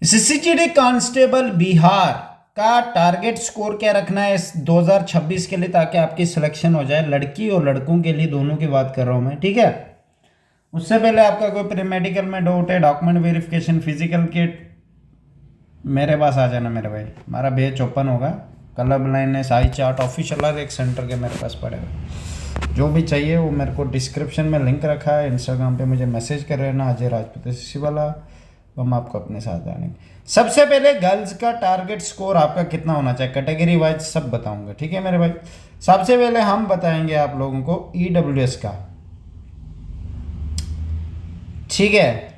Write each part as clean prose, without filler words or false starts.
सीसीजीडी constable Bihar का target score क्या रखना है इस 2026 के लिए, ताकि आपकी सिलेक्शन हो जाए। लड़की और लड़कों के लिए दोनों की बात कर रहा हूँ मैं, ठीक है। उससे पहले आपका कोई प्री मेडिकल में डाउट है, डॉक्यूमेंट वेरिफिकेशन, फिजिकल किट, मेरे पास आ जाना मेरे भाई। हमारा बैच ओपन होगा। कलर ब्लाइंडनेस, आई चार्ट, ऑफिशियल हर एक सेंटर के मेरे पास पड़े हुए। जो भी चाहिए वो मेरे को डिस्क्रिप्शन में लिंक रखा है, इंस्टाग्राम पे मुझे मैसेज कर रहना, अजय राजपूत सीसी वाला, हम आपको अपने साथ जानेंगे। सबसे पहले गर्ल्स का टारगेट स्कोर आपका कितना होना चाहिए, कैटेगरी वाइज सब बताऊंगा, ठीक है मेरे भाई। सबसे पहले हम बताएंगे आप लोगों को ईडब्ल्यूएस का, ठीक है।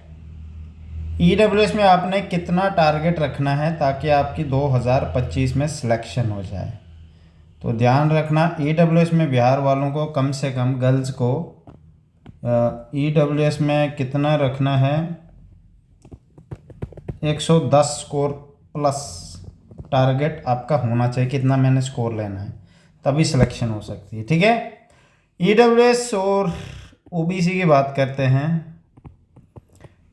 ईडब्ल्यूएस में आपने कितना टारगेट रखना है ताकि आपकी 2025 में सिलेक्शन हो जाए। तो ध्यान रखना, ईडब्ल्यूएस में बिहार वालों को कम से कम गर्ल्स को ईडब्ल्यूएस में कितना रखना है, 110 स्कोर प्लस टारगेट आपका होना चाहिए। कितना मैंने स्कोर लेना है तभी सिलेक्शन हो सकती है, ठीक है। ईडब्ल्यूएस और ओबीसी की बात करते हैं।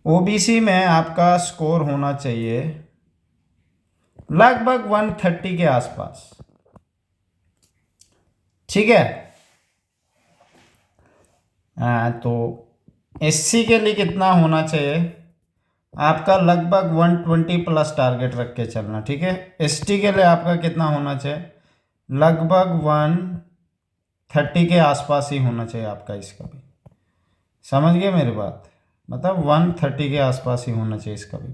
ओबीसी में आपका स्कोर होना चाहिए लगभग 130 के आसपास, ठीक है। तो एससी के लिए कितना होना चाहिए आपका, लगभग 120 प्लस टारगेट रख के चलना, ठीक है। एसटी के लिए आपका कितना होना चाहिए, लगभग 130 के आसपास ही होना चाहिए आपका इसका भी। समझ गए मेरी बात, मतलब 130 के आसपास ही होना चाहिए इसका भी।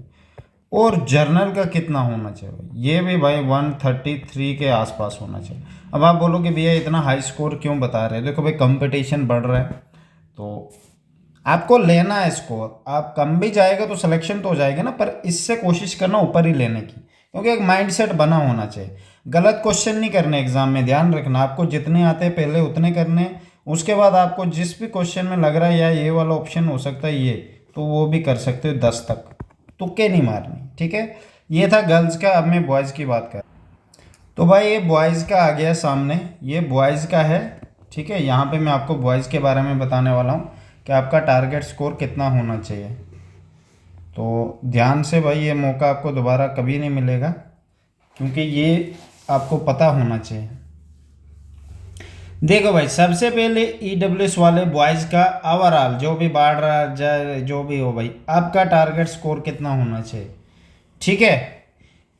और जर्नल का कितना होना चाहिए, ये भी भाई 133 के आसपास होना चाहिए। अब आप बोलोगे भैया इतना हाई स्कोर क्यों बता रहे हैं, देखो भाई कंपटीशन बढ़ रहा है तो आपको लेना है स्कोर। आप कम भी जाएगा तो सिलेक्शन तो हो जाएगा ना, पर इससे कोशिश करना ऊपर ही लेने की, क्योंकि एक माइंडसेट बना होना चाहिए। गलत क्वेश्चन नहीं करने एग्जाम में, ध्यान रखना। आपको जितने आते हैं पहले उतने करने, उसके बाद आपको जिस भी क्वेश्चन में लग रहा है या ये वाला ऑप्शन हो सकता है ये, तो वो भी कर सकते हो 10 तक, तुक्के नहीं मारने, ठीक है। ये था गर्ल्स का। अब मैं बॉयज़ की बात कर, तो भाई ये बॉयज़ का आ गया सामने, ये बॉयज़ का है, ठीक है। यहाँ पे मैं आपको बॉयज़ के बारे में बताने वाला हूँ कि आपका टारगेट स्कोर कितना होना चाहिए। तो ध्यान से भाई, ये मौका आपको दोबारा कभी नहीं मिलेगा, क्योंकि ये आपको पता होना चाहिए। देखो भाई, सबसे पहले ईडब्ल्यूएस वाले बॉयज़ का ओवरऑल जो भी बाढ़ रहा जाए जो भी हो भाई, आपका टारगेट स्कोर कितना होना चाहिए, ठीक है।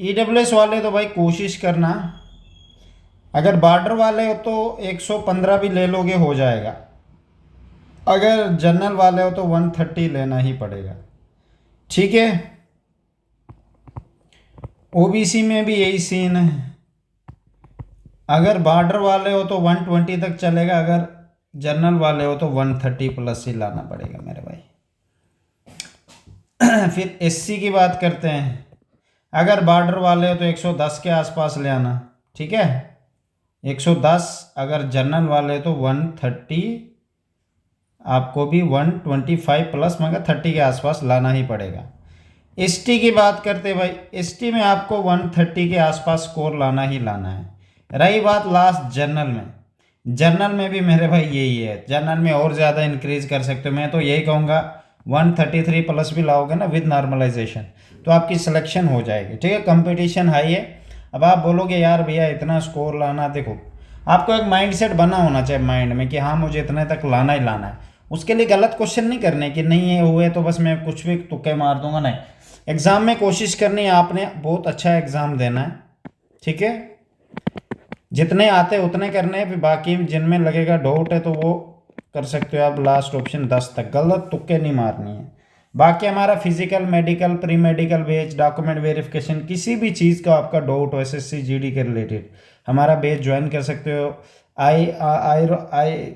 ईडब्ल्यूएस वाले तो भाई कोशिश करना, अगर बॉर्डर वाले हो तो 115 भी ले लोगे हो जाएगा। अगर जनरल वाले हो तो 130 लेना ही पड़ेगा, ठीक है। ओबीसी में भी यही सीन है। अगर बॉर्डर वाले हो तो 120 तक चलेगा, अगर जनरल वाले हो तो 130 प्लस ही लाना पड़ेगा मेरे भाई। फिर एससी की बात करते हैं। अगर बॉर्डर वाले हो तो 110 के आसपास ले आना, ठीक है, 110। अगर जनरल वाले हो तो 130, आपको भी 125 प्लस मगर 30 के आसपास लाना ही पड़ेगा। एसटी की बात करते भाई, एसटी में आपको 130 के आसपास स्कोर लाना ही लाना है। रही बात लास्ट जनरल में, जनरल में भी मेरे भाई यही है। जनरल में और ज़्यादा इंक्रीज कर सकते हो, मैं तो यही कहूँगा 133 प्लस भी लाओगे ना विद नॉर्मलाइजेशन तो आपकी सिलेक्शन हो जाएगी, ठीक है। कंपटीशन हाई है। अब आप बोलोगे यार भैया इतना स्कोर लाना, देखो आपको एक माइंडसेट बना होना चाहिए माइंड में कि हाँ मुझे इतने तक लाना ही लाना है। उसके लिए गलत क्वेश्चन नहीं करने कि नहीं ये हुए तो बस मैं कुछ भी तुक्के मार दूंगा, नहीं। एग्ज़ाम में कोशिश करनी है आपने बहुत अच्छा एग्ज़ाम देना है, ठीक है। जितने आते उतने करने हैं, फिर बाकी जिनमें लगेगा डाउट है तो वो कर सकते हो आप लास्ट ऑप्शन 10 तक। गलत तुक्के नहीं मारनी है। बाकी हमारा फिजिकल, मेडिकल, प्री मेडिकल बेच, डॉक्यूमेंट वेरिफिकेशन, किसी भी चीज़ का आपका डाउट हो एसएससी जीडी के रिलेटेड हमारा बेच ज्वाइन कर सकते हो। आई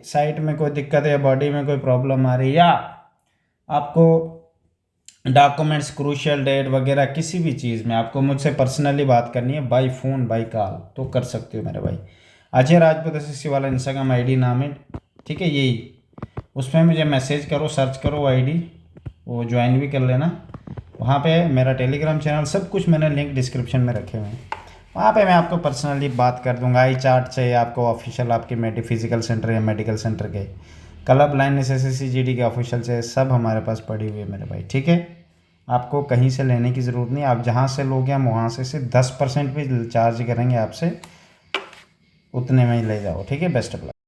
साइट में कोई दिक्कत है या बॉडी में कोई प्रॉब्लम आ रही है या आपको डॉक्यूमेंट्स, क्रूशियल डेट वगैरह किसी भी चीज़ में आपको मुझसे पर्सनली बात करनी है बाय फ़ोन बाय कॉल तो कर सकते हो मेरे भाई। अजय राजपूत एसएससी वाला इंस्टाग्राम आईडी नाम है, ठीक है यही। उसमें मुझे मैसेज करो, सर्च करो आईडी, वो ज्वाइन भी कर लेना। वहाँ पे मेरा टेलीग्राम चैनल सब कुछ मैंने लिंक डिस्क्रिप्शन में रखे हुए हैं, वहाँ पे मैं आपको पर्सनली बात कर दूंगा। आई चार्ट चाहिए आपको ऑफिशियल आपके फिजिकल सेंटर या मेडिकल सेंटर के, कलर ब्लाइंडनेस एसएससी जीडी के ऑफिशियल चाहिए, सब हमारे पास पड़ी हुई है मेरे भाई, ठीक है। आपको कहीं से लेने की ज़रूरत नहीं, आप जहाँ से लोगे हम वहाँ से सिर्फ 10% भी चार्ज करेंगे आपसे, उतने में ही ले जाओ। ठीक है, बेस्ट ऑफ लक।